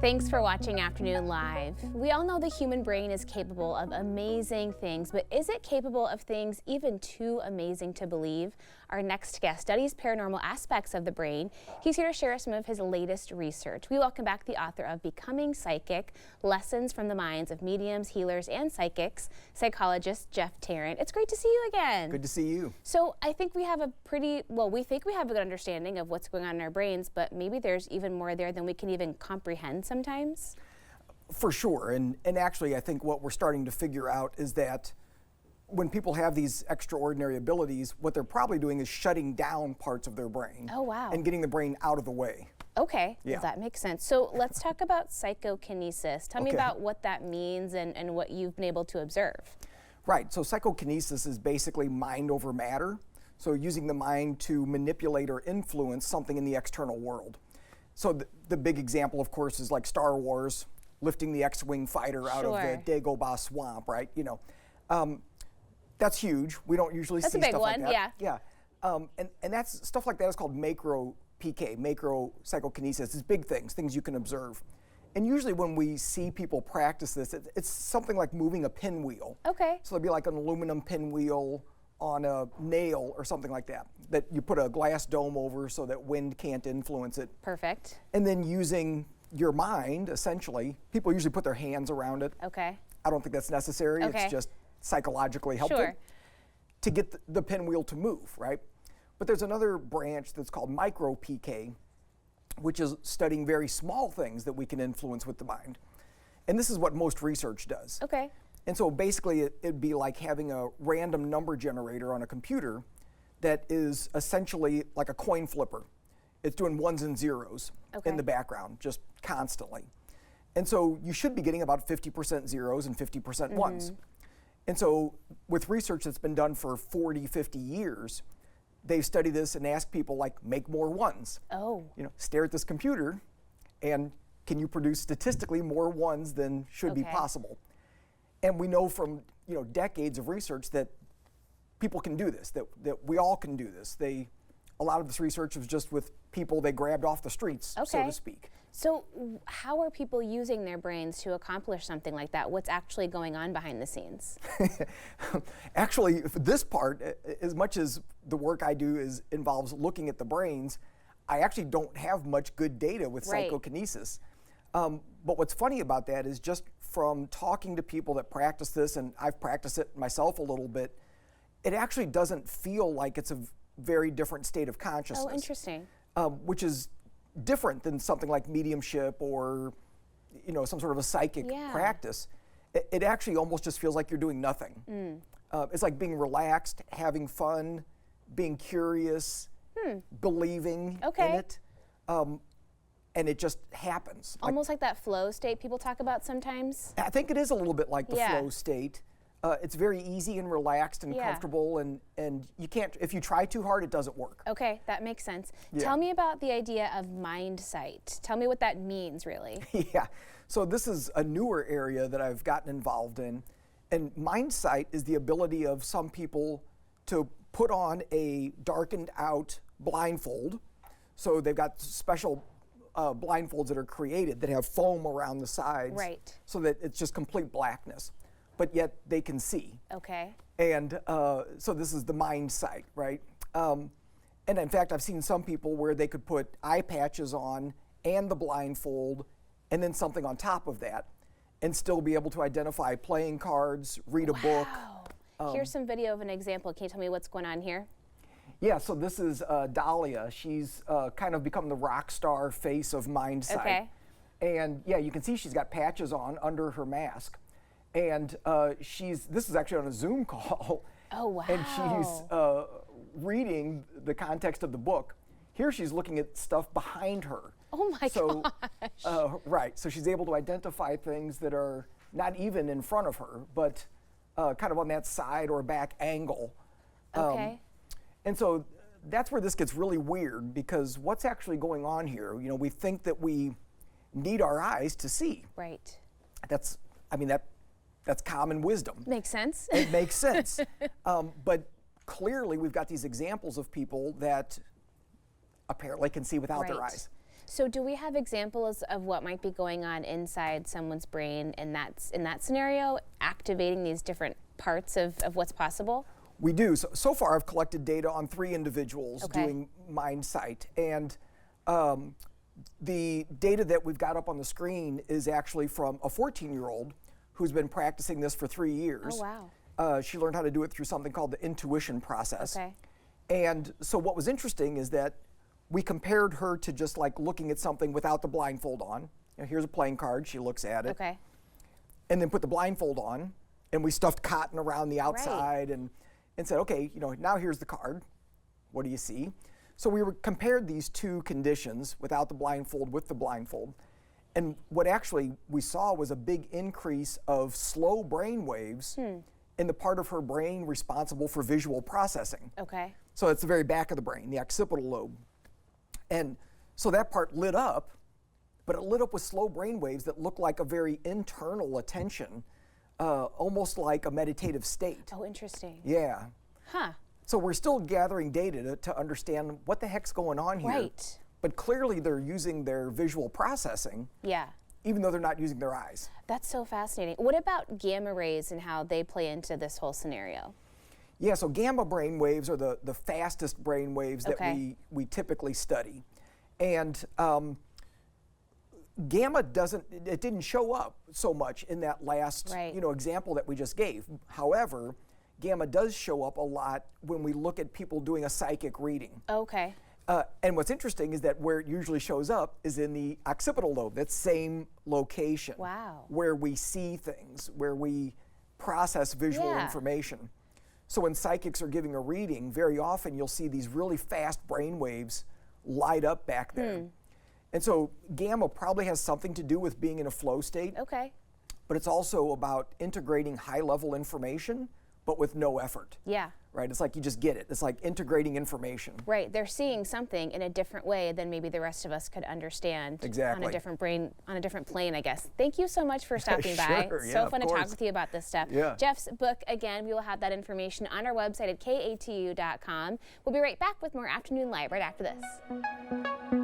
Thanks for watching Afternoon Live. We all know the human brain is capable of amazing things, but is it capable of things even too amazing to believe? Our next guest studies paranormal aspects of the brain. He's here to share some of his latest research. We welcome back the author of Becoming Psychic, Lessons from the Minds of Mediums, Healers, and Psychics, Psychologist Tarrant. It's great to see you again. Good to see you. So I think we have we think we have a good understanding of what's going on in our brains, but maybe there's even more there than we can even comprehend sometimes? For sure, and actually I think what we're starting to figure out is that when people have these extraordinary abilities, what they're probably doing is shutting down parts of their brain. Oh, wow. And getting the brain out of the way. Okay, Yeah. well, that makes sense. So let's talk about psychokinesis. Tell me Okay. about what that means and what you've been able to observe. Right, so psychokinesis is basically mind over matter, so using the mind to manipulate or influence something in the external world. So the big example, of course, is like Star Wars, lifting the X-Wing fighter out of the Dagobah swamp, right? You know, that's huge. We don't usually see stuff like that. That's a big one, yeah. And that's stuff like that is called macro PK, macro psychokinesis. It's big things you can observe. And usually when we see people practice this, it's something like moving a pinwheel. Okay. So there'd be like an aluminum pinwheel on a nail or something like that you put a glass dome over so that wind can't influence it. Perfect. And then using your mind, essentially, people usually put their hands around it. Okay. I don't think that's necessary. Okay. It's just psychologically helpful Sure. to get the pinwheel to move, right? But there's another branch that's called micro PK, which is studying very small things that we can influence with the mind. And this is what most research does. Okay. And so basically it'd be like having a random number generator on a computer that is essentially like a coin flipper. It's doing ones and zeros in the background, just constantly. And so you should be getting about 50% zeros and 50% ones. And so with research that's been done for 40, 50 years, they've studied this and asked people like, make more ones. Oh. You know, stare at this computer and can you produce statistically more ones than should be possible? And we know from decades of research that people can do this, that we all can do this. A lot of this research was just with people they grabbed off the streets, so to speak. So how are people using their brains to accomplish something like that? What's actually going on behind the scenes? Actually, for this part, as much as the work I do involves looking at the brains, I actually don't have much good data with psychokinesis. But what's funny about that is just from talking to people that practice this, and I've practiced it myself a little bit, it actually doesn't feel like it's a very different state of consciousness. Oh, interesting. Which is different than something like mediumship or some sort of a psychic practice. It actually almost just feels like you're doing nothing. It's like being relaxed, having fun, being curious, believing in it. And it just happens. Almost like that flow state people talk about sometimes? I think it is a little bit like the flow state. It's very easy and relaxed and comfortable, and you can't, if you try too hard, it doesn't work. Okay, that makes sense. Yeah. Tell me about the idea of mind sight. Tell me what that means, really. Yeah, so this is a newer area that I've gotten involved in, and mind sight is the ability of some people to put on a darkened out blindfold. So they've got special blindfolds that are created that have foam around the sides, so that it's just complete blackness, but yet they can see. Okay. And so this is the mind sight, right? And in fact, I've seen some people where they could put eye patches on and the blindfold and then something on top of that and still be able to identify playing cards, read a book. Here's some video of an example. Can you tell me what's going on here? Yeah, so this is Dahlia. She's kind of become the rock star face of mind sight. Okay. And yeah, you can see she's got patches on under her mask. And this is actually on a Zoom call. Oh, wow. And she's reading the context of the book. Here she's looking at stuff behind her. Oh my gosh. Right, so she's able to identify things that are not even in front of her, but kind of on that side or back angle. Okay. And so that's where this gets really weird, because what's actually going on here? We think that we need our eyes to see. Right. That's common wisdom. Makes sense. It makes sense. But clearly we've got these examples of people that apparently can see without their Right. eyes. So do we have examples of what might be going on inside someone's brain in that scenario, activating these different parts of what's possible? We do. So far, I've collected data on 3 individuals Okay. doing mind sight. And the data that we've got up on the screen is actually from a 14-year-old who's been practicing this for 3 years. Oh, wow. She learned how to do it through something called the intuition process. Okay. And so what was interesting is that we compared her to just like looking at something without the blindfold on. You know, here's a playing card. She looks at it. Okay. And then put the blindfold on, and we stuffed cotton around the outside and said, okay, you know, now here's the card. What do you see? So we compared these 2 conditions, without the blindfold, with the blindfold. And what actually we saw was a big increase of slow brain waves in the part of her brain responsible for visual processing. Okay. So it's the very back of the brain, the occipital lobe. And so that part lit up, but it lit up with slow brain waves that look like a very internal attention, almost like a meditative state. Oh, interesting. Yeah. Huh. So we're still gathering data to understand what the heck's going on here. Right. But clearly they're using their visual processing, Yeah. even though they're not using their eyes. That's so fascinating. What about gamma rays and how they play into this whole scenario? Yeah, so gamma brain waves are the fastest brain waves that Okay. we typically study. And gamma didn't show up so much in that last Right. example that we just gave. However, gamma does show up a lot when we look at people doing a psychic reading. Okay. And what's interesting is that where it usually shows up is in the occipital lobe, that same location. Wow. Where we see things, where we process visual Yeah. information. So when psychics are giving a reading, very often you'll see these really fast brain waves light up back there. And so gamma probably has something to do with being in a flow state, Okay. but it's also about integrating high-level information, but with no effort. Yeah. Right? It's like you just get it. It's like integrating information. Right. They're seeing something in a different way than maybe the rest of us could understand. Exactly. On a different brain, on a different plane, I guess. Thank you so much for stopping by. Sure, So yeah, fun of to talk course. with you about this stuff. Yeah. Jeff's book, again, we will have that information on our website at katu.com. We'll be right back with more Afternoon Live right after this.